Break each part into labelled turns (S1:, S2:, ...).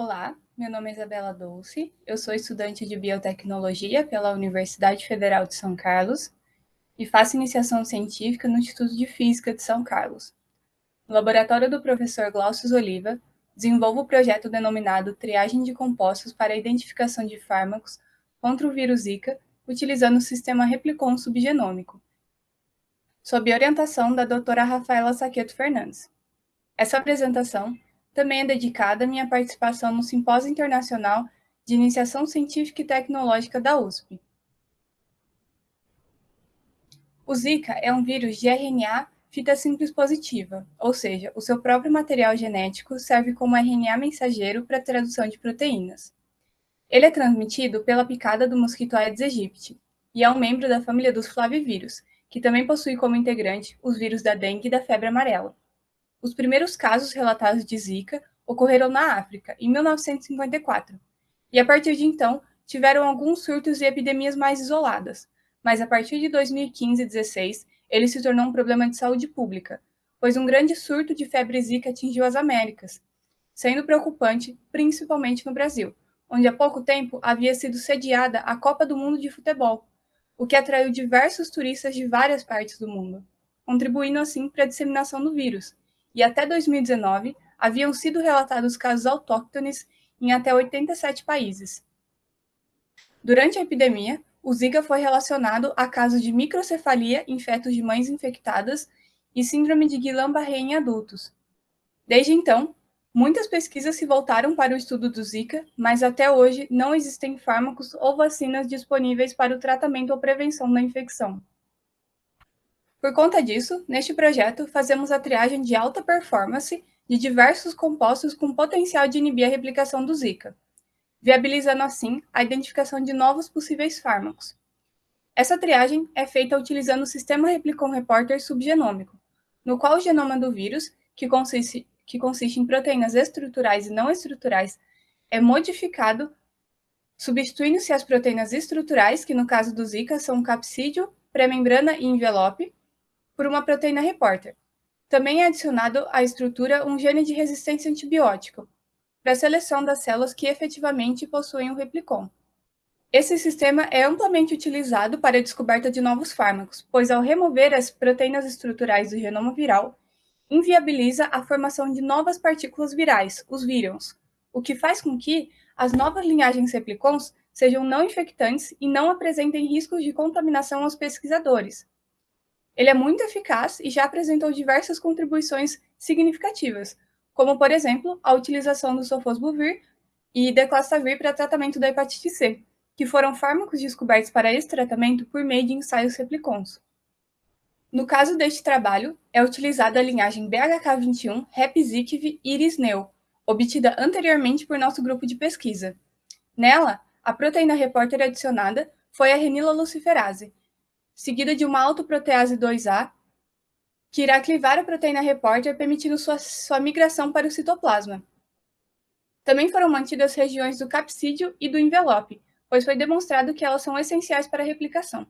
S1: Olá, meu nome é Isabela Dolce, eu sou estudante de biotecnologia pela Universidade Federal de São Carlos e faço iniciação científica no Instituto de Física de São Carlos. No laboratório do professor Glaucio Oliva, desenvolvo o projeto denominado Triagem de Compostos para a Identificação de Fármacos contra o vírus Zika, utilizando o sistema Replicon subgenômico, sob orientação da doutora Rafaela Saqueto Fernandes. Essa apresentação também é dedicada à minha participação no Simpósio Internacional de Iniciação Científica e Tecnológica da USP. O Zika é um vírus de RNA fita simples positiva, ou seja, o seu próprio material genético serve como RNA mensageiro para a tradução de proteínas. Ele é transmitido pela picada do mosquito Aedes aegypti e é um membro da família dos flavivírus, que também possui como integrante os vírus da dengue e da febre amarela. Os primeiros casos relatados de Zika ocorreram na África, em 1954, e a partir de então tiveram alguns surtos e epidemias mais isoladas, mas a partir de 2015 e 2016 ele se tornou um problema de saúde pública, pois um grande surto de febre Zika atingiu as Américas, sendo preocupante principalmente no Brasil, onde há pouco tempo havia sido sediada a Copa do Mundo de Futebol, o que atraiu diversos turistas de várias partes do mundo, contribuindo assim para a disseminação do vírus. E até 2019, haviam sido relatados casos autóctones em até 87 países. Durante a epidemia, o Zika foi relacionado a casos de microcefalia em fetos de mães infectadas e síndrome de Guillain-Barré em adultos. Desde então, muitas pesquisas se voltaram para o estudo do Zika, mas até hoje não existem fármacos ou vacinas disponíveis para o tratamento ou prevenção da infecção. Por conta disso, neste projeto, fazemos a triagem de alta performance de diversos compostos com potencial de inibir a replicação do Zika, viabilizando assim a identificação de novos possíveis fármacos. Essa triagem é feita utilizando o sistema Replicon Reporter subgenômico, no qual o genoma do vírus, que consiste em proteínas estruturais e não estruturais, é modificado, substituindo-se as proteínas estruturais, que no caso do Zika são capsídeo, pré-membrana e envelope, por uma proteína repórter. Também é adicionado à estrutura um gene de resistência antibiótico, para a seleção das células que efetivamente possuem o replicon. Esse sistema é amplamente utilizado para a descoberta de novos fármacos, pois ao remover as proteínas estruturais do genoma viral, inviabiliza a formação de novas partículas virais, os vírons, o que faz com que as novas linhagens replicons sejam não infectantes e não apresentem riscos de contaminação aos pesquisadores. Ele é muito eficaz e já apresentou diversas contribuições significativas, como, por exemplo, a utilização do sofosbuvir e declastavir para tratamento da hepatite C, que foram fármacos descobertos para esse tratamento por meio de ensaios replicons. No caso deste trabalho, é utilizada a linhagem BHK21 Repzikv iris-neu, obtida anteriormente por nosso grupo de pesquisa. Nela, a proteína repórter adicionada foi a renila luciferase, seguida de uma autoprotease 2A, que irá clivar a proteína repórter, permitindo sua migração para o citoplasma. Também foram mantidas regiões do capsídeo e do envelope, pois foi demonstrado que elas são essenciais para a replicação.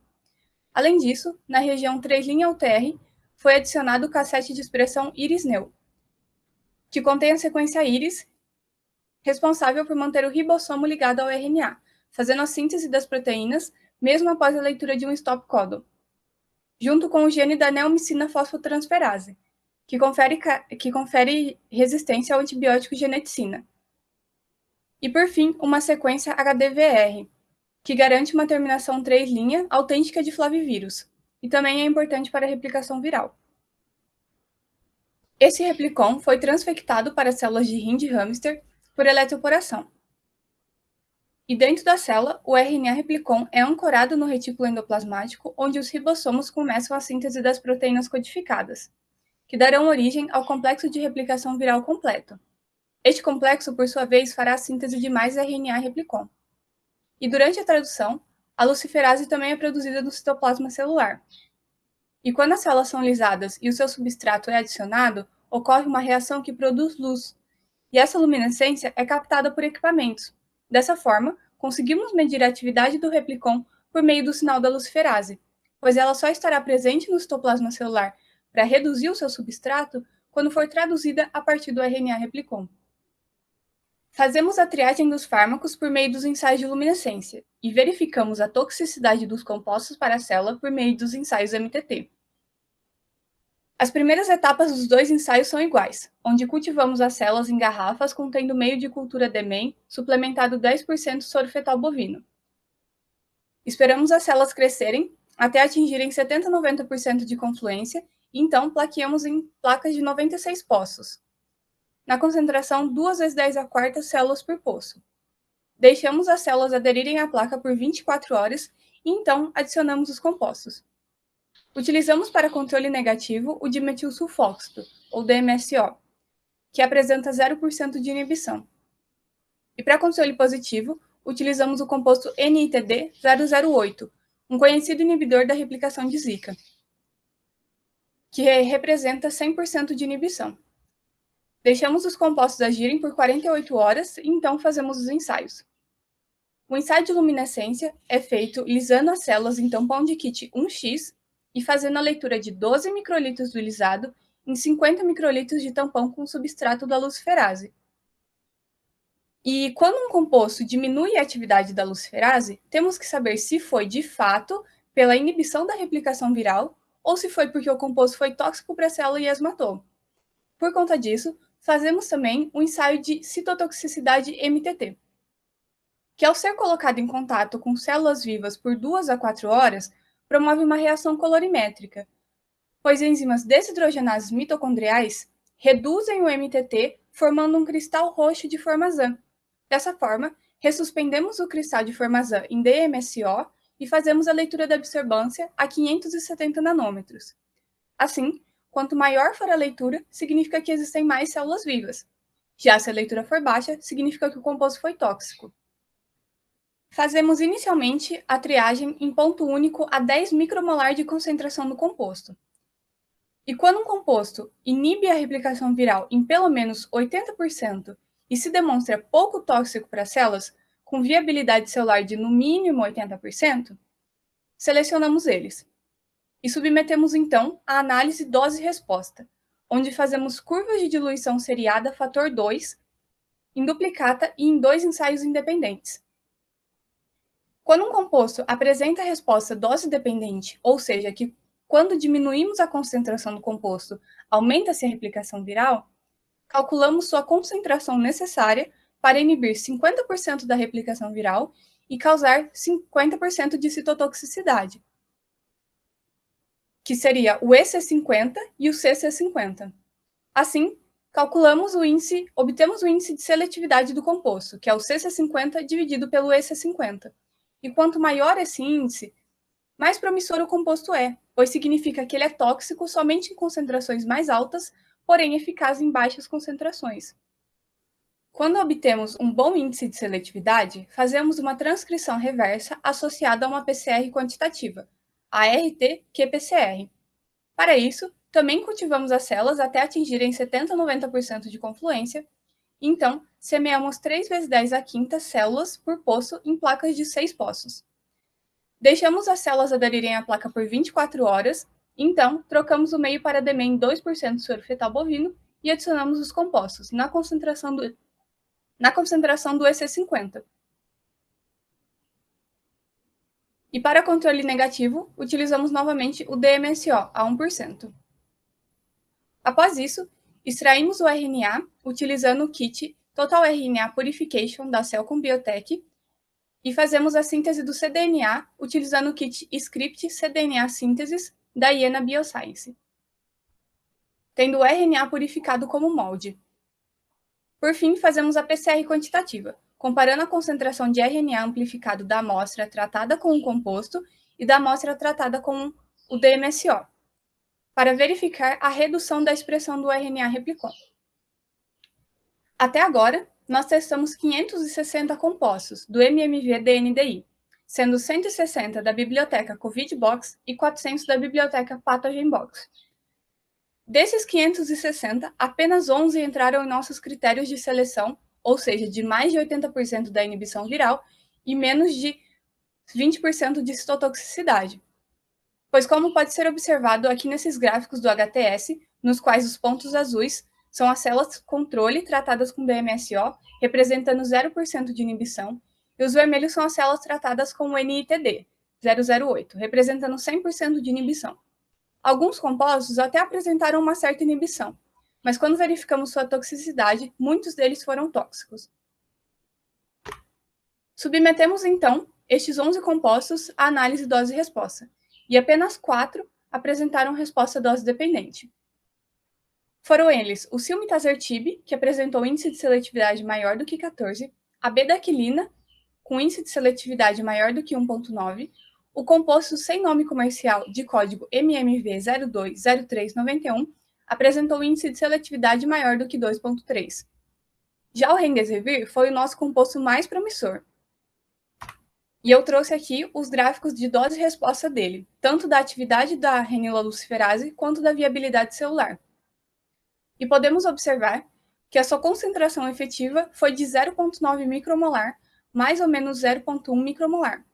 S1: Além disso, na região 3' UTR, foi adicionado o cassete de expressão iris-neu, que contém a sequência iris, responsável por manter o ribossomo ligado ao RNA, fazendo a síntese das proteínas, mesmo após a leitura de um stop codon, junto com o gene da neomicina fosfotransferase, que confere resistência ao antibiótico geneticina. E, por fim, uma sequência HDVR, que garante uma terminação 3' autêntica de flavivírus, e também é importante para a replicação viral. Esse replicon foi transfectado para células de rim de hamster por eletroporação. E dentro da célula, o RNA replicon é ancorado no retículo endoplasmático, onde os ribossomos começam a síntese das proteínas codificadas, que darão origem ao complexo de replicação viral completo. Este complexo, por sua vez, fará a síntese de mais RNA replicon. E durante a tradução, a luciferase também é produzida no citoplasma celular. E quando as células são lisadas e o seu substrato é adicionado, ocorre uma reação que produz luz, e essa luminescência é captada por equipamentos. Dessa forma, conseguimos medir a atividade do replicon por meio do sinal da luciferase, pois ela só estará presente no citoplasma celular para reduzir o seu substrato quando for traduzida a partir do RNA replicon. Fazemos a triagem dos fármacos por meio dos ensaios de luminescência e verificamos a toxicidade dos compostos para a célula por meio dos ensaios MTT. As primeiras etapas dos dois ensaios são iguais, onde cultivamos as células em garrafas contendo meio de cultura DMEM suplementado 10% soro fetal bovino. Esperamos as células crescerem até atingirem 70 a 90% de confluência e então plaqueamos em placas de 96 poços, na concentração 2 vezes 10 a quarta células por poço. Deixamos as células aderirem à placa por 24 horas e então adicionamos os compostos. Utilizamos para controle negativo o dimetilsulfóxido, ou DMSO, que apresenta 0% de inibição. E para controle positivo, utilizamos o composto NITD-008, um conhecido inibidor da replicação de Zika, que representa 100% de inibição. Deixamos os compostos agirem por 48 horas e então fazemos os ensaios. O ensaio de luminescência é feito lisando as células em tampão de kit 1x e fazendo a leitura de 12 microlitros do lisado em 50 microlitros de tampão com substrato da luciferase. E quando um composto diminui a atividade da luciferase, temos que saber se foi de fato pela inibição da replicação viral ou se foi porque o composto foi tóxico para a célula e as matou. Por conta disso, fazemos também um ensaio de citotoxicidade MTT, que ao ser colocado em contato com células vivas por 2 a 4 horas, promove uma reação colorimétrica, pois enzimas desidrogenases mitocondriais reduzem o MTT, formando um cristal roxo de formazan. Dessa forma, ressuspendemos o cristal de formazan em DMSO e fazemos a leitura da absorbância a 570 nanômetros. Assim, quanto maior for a leitura, significa que existem mais células vivas. Já se a leitura for baixa, significa que o composto foi tóxico. Fazemos inicialmente a triagem em ponto único a 10 micromolar de concentração do composto. E quando um composto inibe a replicação viral em pelo menos 80% e se demonstra pouco tóxico para células, com viabilidade celular de no mínimo 80%, selecionamos eles. E submetemos então a análise dose-resposta, onde fazemos curvas de diluição seriada fator 2, em duplicata e em 2 ensaios independentes. Quando um composto apresenta resposta dose-dependente, ou seja, que quando diminuímos a concentração do composto, aumenta-se a replicação viral, calculamos sua concentração necessária para inibir 50% da replicação viral e causar 50% de citotoxicidade, que seria o EC50 e o CC50. Assim, obtemos o índice de seletividade do composto, que é o CC50 dividido pelo EC50. E quanto maior esse índice, mais promissor o composto é, pois significa que ele é tóxico somente em concentrações mais altas, porém eficaz em baixas concentrações. Quando obtemos um bom índice de seletividade, fazemos uma transcrição reversa associada a uma PCR quantitativa, a RT-qPCR. Para isso, também cultivamos as células até atingirem 70 a 90% de confluência, então semeamos 3 vezes 10 a quinta células por poço em placas de 6 poços. Deixamos as células aderirem à placa por 24 horas, então trocamos o meio para DMEM 2% soro fetal bovino e adicionamos os compostos na concentração do EC50. E para controle negativo, utilizamos novamente o DMSO a 1%. Após isso, extraímos o RNA utilizando o kit Total RNA Purification da Cellcom Biotech e fazemos a síntese do cDNA utilizando o kit Script cDNA Synthesis da Iena Bioscience, tendo o RNA purificado como molde. Por fim, fazemos a PCR quantitativa, comparando a concentração de RNA amplificado da amostra tratada com o composto e da amostra tratada com o DMSO, para verificar a redução da expressão do RNA replicon. Até agora, nós testamos 560 compostos do MMV-DNDI, sendo 160 da biblioteca COVID-Box e 400 da biblioteca Pathogen-Box. Desses 560, apenas 11 entraram em nossos critérios de seleção, ou seja, de mais de 80% da inibição viral e menos de 20% de citotoxicidade. Pois como pode ser observado aqui nesses gráficos do HTS, nos quais os pontos azuis são as células controle tratadas com DMSO, representando 0% de inibição, e os vermelhos são as células tratadas com o NITD, 008, representando 100% de inibição. Alguns compostos até apresentaram uma certa inibição, mas quando verificamos sua toxicidade, muitos deles foram tóxicos. Submetemos, então, estes 11 compostos à análise dose-resposta, e apenas 4 apresentaram resposta dose-dependente. Foram eles o silmitazertib, que apresentou índice de seletividade maior do que 14, a bedaquilina, com índice de seletividade maior do que 1,9, o composto sem nome comercial de código MMV020391 apresentou índice de seletividade maior do que 2,3. Já o remdesivir foi o nosso composto mais promissor. E eu trouxe aqui os gráficos de dose e resposta dele, tanto da atividade da reniloluciferase quanto da viabilidade celular. E podemos observar que a sua concentração efetiva foi de 0,9 micromolar, mais ou menos 0,1 micromolar.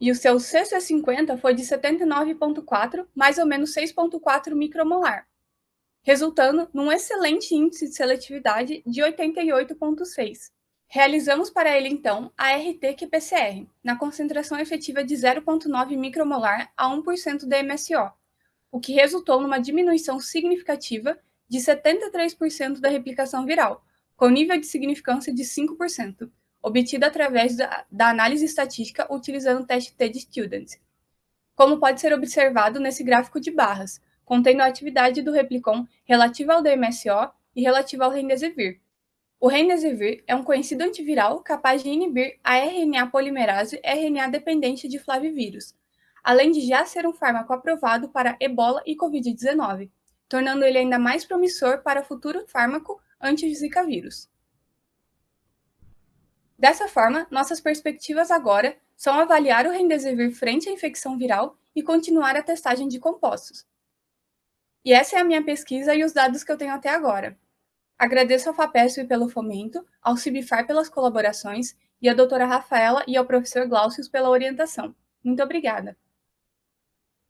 S1: E o seu CC50 foi de 79,4, mais ou menos 6,4 micromolar, resultando num excelente índice de seletividade de 88,6. Realizamos para ele, então, a RT-qPCR, na concentração efetiva de 0,9 micromolar a 1% de MSO, o que resultou numa diminuição significativa de 73% da replicação viral, com nível de significância de 5%, obtida através da análise estatística utilizando o teste T-de-Student, como pode ser observado nesse gráfico de barras, contendo a atividade do replicon relativa ao DMSO e relativa ao remdesivir. O remdesivir é um conhecido antiviral capaz de inibir a RNA polimerase RNA dependente de flavivírus, além de já ser um fármaco aprovado para Ebola e Covid-19, tornando ele ainda mais promissor para futuro fármaco anti-Zika vírus. Dessa forma, nossas perspectivas agora são avaliar o remdesivir frente à infecção viral e continuar a testagem de compostos. E essa é a minha pesquisa e os dados que eu tenho até agora. Agradeço ao FAPESP pelo fomento, ao CIBFAR pelas colaborações e à doutora Rafaela e ao professor Glaucius pela orientação. Muito obrigada!